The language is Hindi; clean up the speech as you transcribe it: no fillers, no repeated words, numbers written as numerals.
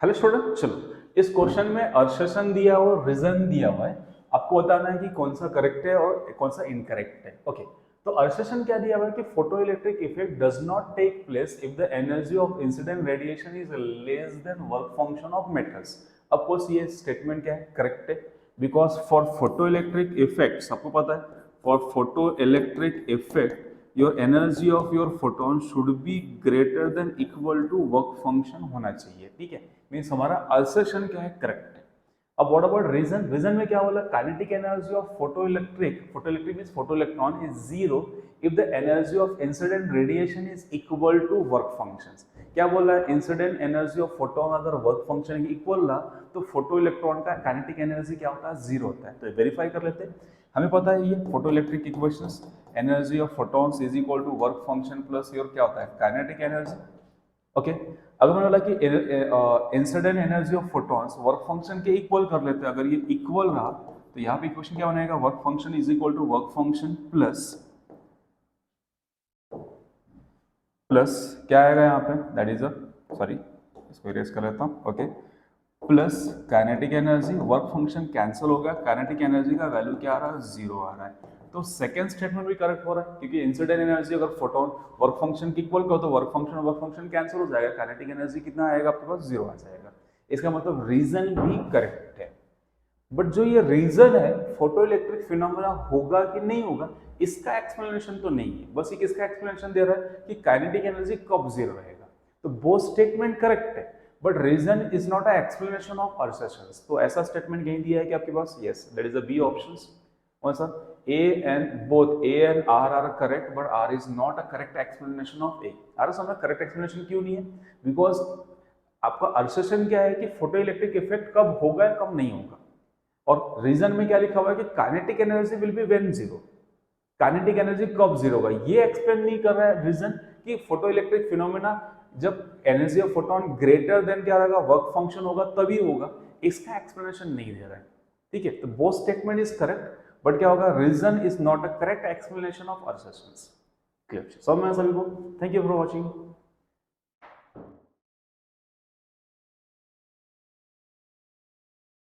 हेलो स्टूडेंट, चलो इस क्वेश्चन में असर्शन दिया हुआ और रीजन दिया हुआ है। आपको बताना है कि कौन सा करेक्ट है और कौन सा इनकरेक्ट है। ओके, तो असर्शन क्या दिया हुआ है कि photo electric effect does not take place if the energy of incident radiation is less than work function of metals. Of course ये स्टेटमेंट क्या है, करेक्ट है, because for photo electric effect आपको पता है, for photo electric effect your energy of your photon should be greater than equal to work function होना चाहिए। ठीक है, मीन्स हमारा assertion क्या है, करेक्ट है। अब व्हाट अबाउट रीजन? रीजन में क्या बोला, kinetic energy of photoelectric means photoelectron is zero if the energy of incident radiation is equal to work functions. क्या बोला है, इंसिडेंट एनर्जी ऑफ फोटोन अगर वर्क फंक्शन इक्वल रहा तो फोटो इलेक्ट्रॉन का काइनेटिक एनर्जी क्या होता है, जीरो होता है। तो वेरीफाई कर लेते हैं। हमें पता है ये photo electric equations, energy of photons is equal to work function plus your क्या होता है, काइनेटिक एनर्जी। ओके, अगर मैंने बोला कि incident energy of photons work function के इक्वल कर लेते हैं, अगर ये इक्वल रहा तो यहाँ पे इक्वेशन क्या बनेगा, work function is equal to work function plus क्या आएगा यहाँ पे, दैट इज सॉरी इसको इरेज कर लेता हूँ। Okay, plus kinetic energy, work function cancel हो गया, काइनेटिक एनर्जी का वैल्यू क्या आ रहा है, जीरो आ रहा है। तो सेकंड स्टेटमेंट भी करेक्ट हो रहा है, क्योंकि इंसिडेंट एनर्जी अगर फोटोन वर्क फंक्शन की इक्वल करो तो वर्क फंक्शन कैंसिल हो जाएगा, काइनेटिक एनर्जी कितना आएगा आपके पास, जीरो आ जाएगा। इसका मतलब रीजन भी करेक्ट है। बट जो ये रीजन है फोटो इलेक्ट्रिक फिनोमेना होगा कि नहीं होगा, इसका एक्सप्लेनेशन तो नहीं है। बस ये किसका एक्सप्लेनेशन दे रहा है कि काइनेटिक एनर्जी कब जीरो रहेगा। तो वो स्टेटमेंट करेक्ट है, but reason is not a explanation of assertions. तो ऐसा स्टेटमेंट यही दिया है कि आपके पास, yes that is the B options. कौन सा, A and both A and R are correct, but R is not a correct explanation of A. R समझ करेक्ट एक्सप्लेनेशन क्यों नहीं है, बिकॉज आपका असर्शन क्या है कि फोटो इलेक्ट्रिक इफेक्ट कब होगा कब नहीं होगा, और रीजन में क्या लिखा हुआ है कि kinetic energy will be when zero. Kinetic energy कब जीरो होगा ये एक्सप्लेन नहीं कर रहा है रीजन, कि फोटो इलेक्ट्रिक फिनोमेना जब energy of photon greater than क्या रहेगा, वर्क फंक्शन होगा तभी होगा। इसका एक्सप्लेनेशन नहीं दे रहा है। ठीक है, तो both statement is correct, but क्या होगा, reason is not a correct explanation of assertions. Clear समझ में सभी को? Thank you for watching.